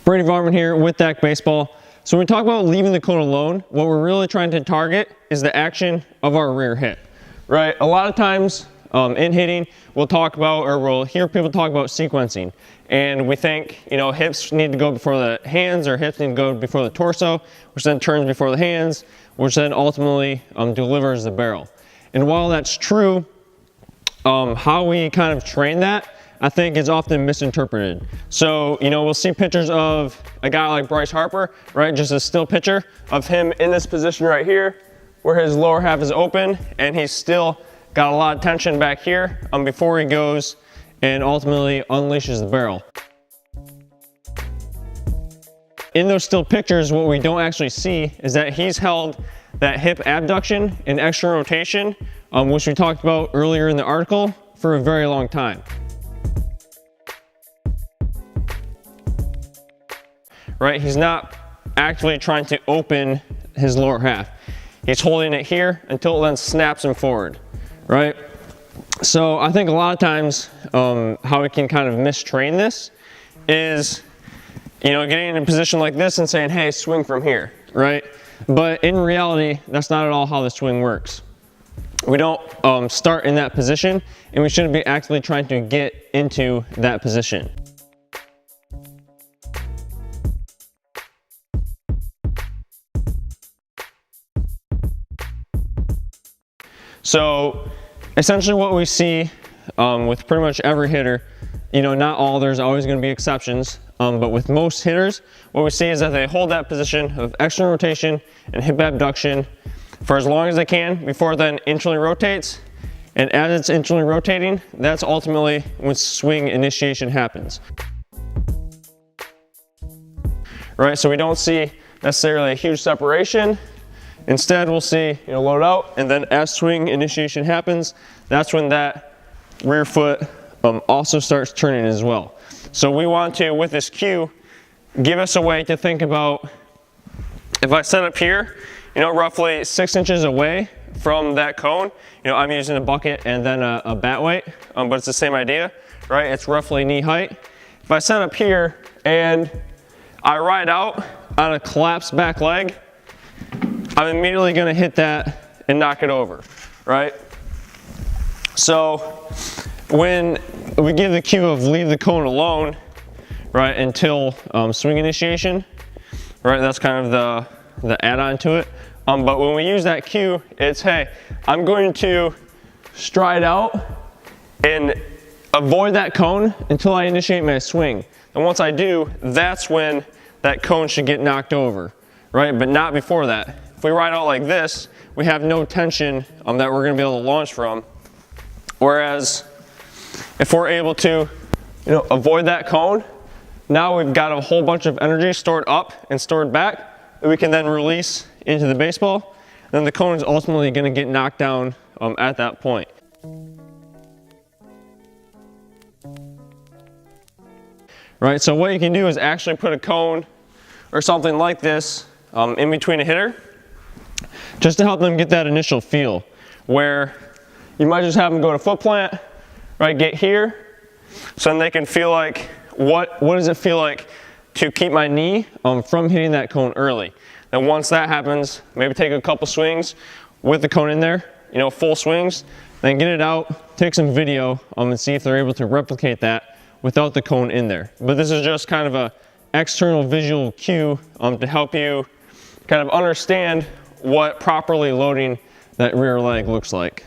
Brady Varman here with DAC Baseball. So when we talk about leaving the cone alone, what we're really trying to target is the action of our rear hip, right? A lot of times in hitting, we'll talk about, or we'll hear people talk about sequencing. And we think, you know, hips need to go before the hands, or hips need to go before the torso, which then turns before the hands, which then ultimately delivers the barrel. And while that's true, how we kind of train that, I think, is often misinterpreted. So, you know, we'll see pictures of a guy like Bryce Harper, right? Just a still picture of him in this position right here, where his lower half is open and he's still got a lot of tension back here before he goes and ultimately unleashes the barrel. In those still pictures, what we don't actually see is that he's held that hip abduction and external rotation, which we talked about earlier in the article, for a very long time. Right? He's not actively trying to open his lower half. He's holding it here until it then snaps him forward, right? So I think a lot of times how we can kind of mistrain this is, you know, getting in a position like this and saying, hey, swing from here, right? But in reality, that's not at all how the swing works. We don't start in that position, and we shouldn't be actively trying to get into that position. So essentially what we see with pretty much every hitter, you know, not all, there's always going to be exceptions, but with most hitters, what we see is that they hold that position of external rotation and hip abduction for as long as they can before it then internally rotates. And as it's internally rotating, that's ultimately when swing initiation happens. Right, so we don't see necessarily a huge separation. Instead, we'll see, you know, load out, and then as swing initiation happens, that's when that rear foot also starts turning as well. So we want to, with this cue, give us a way to think about, if I set up here, you know, roughly 6 inches away from that cone, you know, I'm using a bucket and then a bat weight, but it's the same idea, right? It's roughly knee height. If I set up here and I ride out on a collapsed back leg, I'm immediately going to hit that and knock it over, right? So when we give the cue of leave the cone alone, right, until swing initiation, right, that's kind of the add-on to it. But when we use that cue, it's, hey, I'm going to stride out and avoid that cone until I initiate my swing. And once I do, that's when that cone should get knocked over, right? But not before that. If we ride out like this, we have no tension that we're going to be able to launch from. Whereas if we're able to, you know, avoid that cone, now we've got a whole bunch of energy stored up and stored back that we can then release into the baseball. And then the cone is ultimately going to get knocked down at that point. Right, so what you can do is actually put a cone or something like this in between a hitter, just to help them get that initial feel, where you might just have them go to foot plant, right, get here, so then they can feel like, what does it feel like to keep my knee from hitting that cone early. Then once that happens, maybe take a couple swings with the cone in there, you know, full swings, then get it out, take some video and see if they're able to replicate that without the cone in there. But this is just kind of a external visual cue to help you kind of understand what properly loading that rear leg looks like.